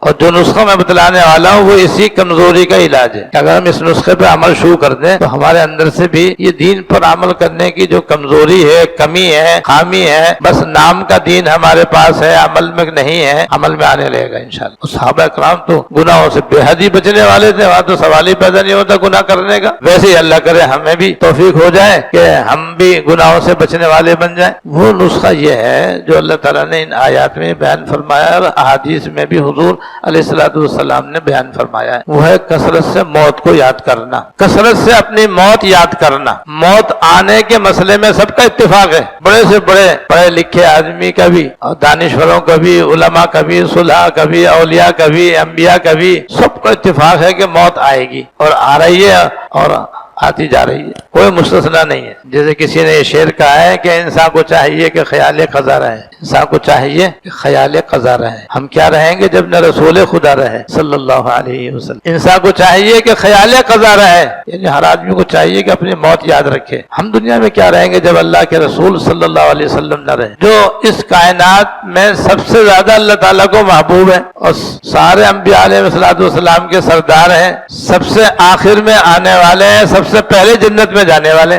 اور جو نسخہ میں بتلانے والا ہوں وہ اسی کمزوری کا علاج ہے کہ اگر ہم اس نسخے پہ عمل شروع کر دیں تو ہمارے اندر سے بھی یہ دین پر عمل کرنے کی جو کمزوری ہے، کمی ہے، خامی ہے، بس نام کا دین ہمارے پاس ہے، عمل میں نہیں ہے، عمل میں آنے لگے گا انشاءاللہ۔ صحابہ کرام تو گناہوں سے بے حد ہی بچنے والے تھے، وہاں تو سوال ہی پیدا نہیں ہوتا گناہ کرنے کا۔ ویسے ہی اللہ کرے ہمیں بھی توفیق ہو جائے کہ ہم بھی گناہوں سے بچنے والے بن جائیں۔ وہ نسخہ یہ ہے جو اللہ تعالیٰ نے ان آیات میں بیان فرمایا اور احادیث میں بھی حضور علیہ الصلوۃ والسلام نے بیان فرمایا ہے، وہ ہے کثرت سے موت کو یاد کرنا، کثرت سے اپنی موت یاد کرنا۔ موت آنے کے مسئلے میں سب کا اتفاق ہے، بڑے سے بڑے پڑھے لکھے آدمی کا بھی اور دانشوروں کا بھی، علماء کا بھی، صلحاء کا بھی، اولیاء کا بھی، انبیاء کا بھی، سب کا اتفاق ہے کہ موت آئے گی اور آ رہی ہے اور آتی جا رہی ہے، کوئی مستثنا نہیں ہے۔ جیسے کسی نے یہ شعر کہا ہے کہ انسان کو چاہیے کہ خیال قضا رہے، انسان کو چاہیے کہ خیال قضا رہے۔ ہم کیا رہیں گے جب نہ رسول خدا رہے صلی اللہ علیہ وسلم۔ انسان کو چاہیے کہ خیال قضا رہے، یعنی ہر آدمی کو چاہیے کہ اپنی موت یاد رکھے۔ ہم دنیا میں کیا رہیں گے جب اللہ کے رسول صلی اللہ علیہ وسلم نہ رہے، جو اس کائنات میں سب سے زیادہ اللہ تعالیٰ کو محبوب ہے اور سارے انبیاء علیہ السلام کے سردار ہیں، سب سے آخر میں آنے والے ہیں، سب سے پہلے جنت میں جانے والے۔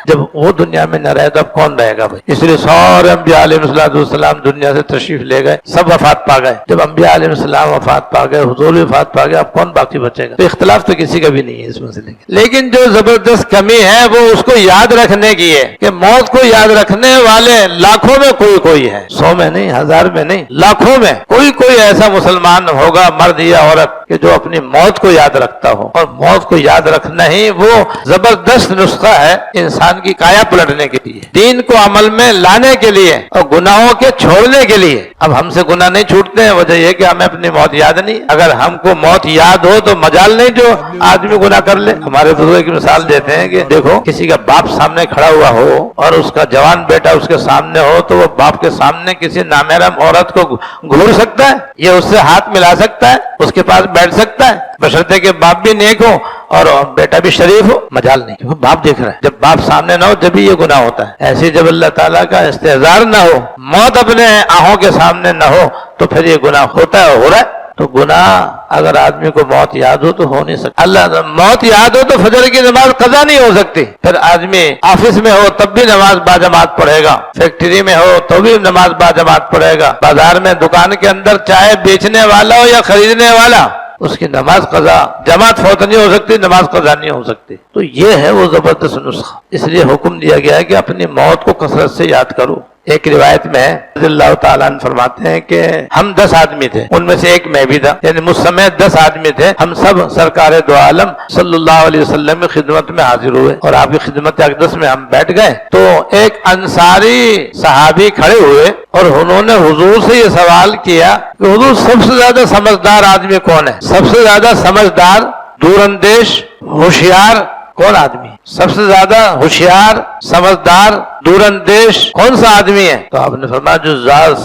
جب وہ دنیا میں نہ رہے تو اب کون رہے گا بھائی؟ اس لیے سارے انبیاء علیہ السلام دنیا سے تشریف لے گئے، سب وفات پا گئے۔ جب انبیاء علیہ السلام وفات پا گئے، حضور وفات پا گئے، اب کون باقی بچے گا؟ تو اختلاف تو کسی کا بھی نہیں ہے اس مسئلے کی، لیکن جو زبردست کمی ہے وہ اس کو یاد رکھنے کی ہے کہ موت کو یاد رکھنے والے لاکھوں میں کوئی ہے، 100 میں نہیں، 1000 میں نہیں، لاکھوں میں کوئی ایسا مسلمان ہوگا، مرد یا عورت، کہ جو اپنی موت کو یاد رکھتا ہو۔ اور موت کو یاد رکھنا ہی وہ زبردست نسخہ ہے انسان کی کایا پلٹنے کے لیے، دین کو عمل میں لانے کے لیے اور گناہوں کے چھوڑنے کے لیے۔ اب ہم سے گناہ نہیں چھوٹتے ہیں، وجہ یہ کہ ہمیں اپنی موت یاد نہیں۔ اگر ہم کو موت یاد ہو تو مجال نہیں جو آدمی گناہ کر لے۔ ہمارے بزرگ کی مثال دیتے ہیں کہ دیکھو کسی کا باپ سامنے کھڑا ہوا ہو اور اس کا جوان بیٹا اس کے سامنے ہو تو وہ باپ کے سامنے کسی نامحرم عورت کو گھور سکتا ہے؟ یہ اس سے ہاتھ ملا سکتا ہے؟ اس کے پاس بیٹھ سکتا ہے؟ بشرطے کہ باپ بھی نیک ہو اور بیٹا بھی شریف ہو؟ مجال نہیں، کیونکہ باپ دیکھ رہا ہے۔ جب باپ سامنے نہ ہو جب بھی یہ گناہ ہوتا ہے۔ ایسے جب اللہ تعالیٰ کا استحضار نہ ہو، موت اپنے آنکھوں کے سامنے نہ ہو تو پھر یہ گناہ ہوتا ہے، ہو رہا ہے۔ تو گناہ اگر آدمی کو موت یاد ہو تو ہو نہیں سکتا۔ اللہ موت یاد ہو تو فجر کی نماز قضا نہیں ہو سکتی۔ پھر آدمی آفس میں ہو تب بھی نماز باجماعت پڑھے گا، فیکٹری میں ہو تو بھی نماز باجماعت پڑھے گا، بازار میں دکان کے اندر چائے بیچنے والا ہو یا خریدنے والا، اس کی نماز قضا جماعت فوت نہیں ہو سکتی، نماز قضا نہیں ہو سکتی۔ تو یہ ہے وہ زبردست نسخہ۔ اس لیے حکم دیا گیا ہے کہ اپنی موت کو کثرت سے یاد کرو۔ ایک روایت میں رضی اللہ تعالیٰ عنہ فرماتے ہیں کہ ہم 10 آدمی تھے، ان میں سے ایک میں بھی تھا، یعنی مجھ سمیت 10 آدمی تھے، ہم سب سرکار دو عالم صلی اللہ علیہ وسلم کی خدمت میں حاضر ہوئے اور آپ کی خدمت اقدس میں ہم بیٹھ گئے تو ایک انصاری صحابی کھڑے ہوئے اور انہوں نے حضور سے یہ سوال کیا کہ حضور سب سے زیادہ سمجھدار آدمی کون ہے؟ سب سے زیادہ سمجھدار، دور اندیش، ہوشیار کون آدمی؟ سب سے زیادہ ہوشیار، سمجھدار، دور اندیش کون سا آدمی ہے؟ تو آپ نے فرمایا جو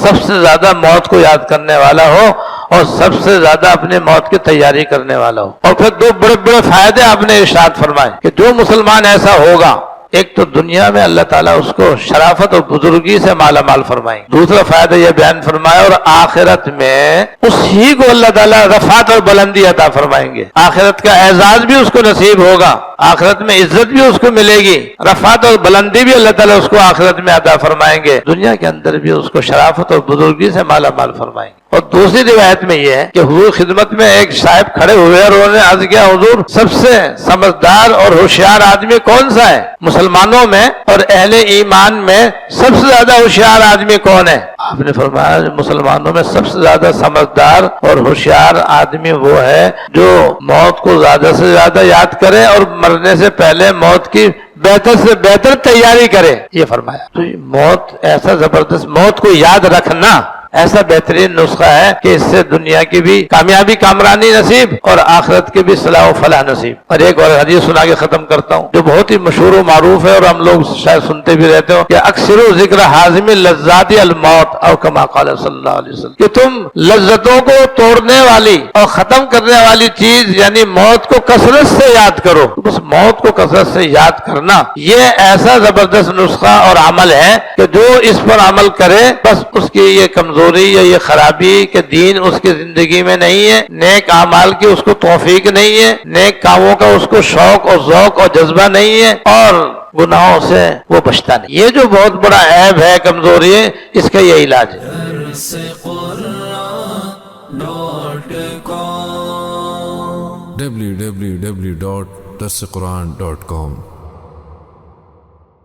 سب سے زیادہ موت کو یاد کرنے والا ہو اور سب سے زیادہ اپنے موت کی تیاری کرنے والا ہو۔ اور پھر 2 بڑے فائدے آپ نے ارشاد فرمائے کہ جو مسلمان ایسا ہوگا، ایک تو دنیا میں اللہ تعالیٰ اس کو شرافت اور بزرگی سے مالا مال فرمائیں، دوسرا فائدہ یہ بیان فرمایا اور آخرت میں اس ہی کو اللہ تعالیٰ رفعت اور بلندی عطا فرمائیں گے، آخرت کا اعزاز بھی اس کو نصیب ہوگا، آخرت میں عزت بھی اس کو ملے گی، رفعت اور بلندی بھی اللہ تعالیٰ اس کو آخرت میں عطا فرمائیں گے، دنیا کے اندر بھی اس کو شرافت اور بزرگی سے مالا مال فرمائیں گے۔ اور دوسری روایت میں یہ ہے کہ حضور خدمت میں ایک صاحب کھڑے ہوئے اور انہوں نے عرض کیا حضور سب سے سمجھدار اور ہوشیار آدمی کون سا ہے مسلمانوں میں اور اہل ایمان میں؟ سب سے زیادہ ہوشیار آدمی کون ہے؟ آپ نے فرمایا مسلمانوں میں سب سے زیادہ سمجھدار اور ہوشیار آدمی وہ ہے جو موت کو زیادہ سے زیادہ یاد کرے اور مرنے سے پہلے موت کی بہتر سے بہتر تیاری کرے، یہ فرمایا۔ تو موت ایسا زبردست، موت کو یاد رکھنا ایسا بہترین نسخہ ہے کہ اس سے دنیا کی بھی کامیابی کامرانی نصیب اور آخرت کی بھی صلاح و فلاح نصیب۔ اور ایک اور حدیث سنا کے ختم کرتا ہوں جو بہت ہی مشہور و معروف ہے اور ہم لوگ شاید سنتے بھی رہتے ہو کہ اکثر ذکر حازم لذات الموت او کما قال صلی اللہ علیہ وسلم، کہ تم لذتوں کو توڑنے والی اور ختم کرنے والی چیز یعنی موت کو کثرت سے یاد کرو۔ تو بس موت کو کثرت سے یاد کرنا یہ ایسا زبردست نسخہ اور عمل ہے کہ جو اس پر عمل کرے بس اس کی یہ کمزور کمزوری یا یہ خرابی کہ دین اس کی زندگی میں نہیں ہے، نیک اعمال کی اس کو توفیق نہیں ہے، نیک کاموں کا اس کو شوق اور ذوق اور جذبہ نہیں ہے، اور گناہوں سے وہ بچتا نہیں. یہ جو بہت بڑا عیب ہے، کمزوری ہے، اس کا یہ علاج ہے. www.darsequran.com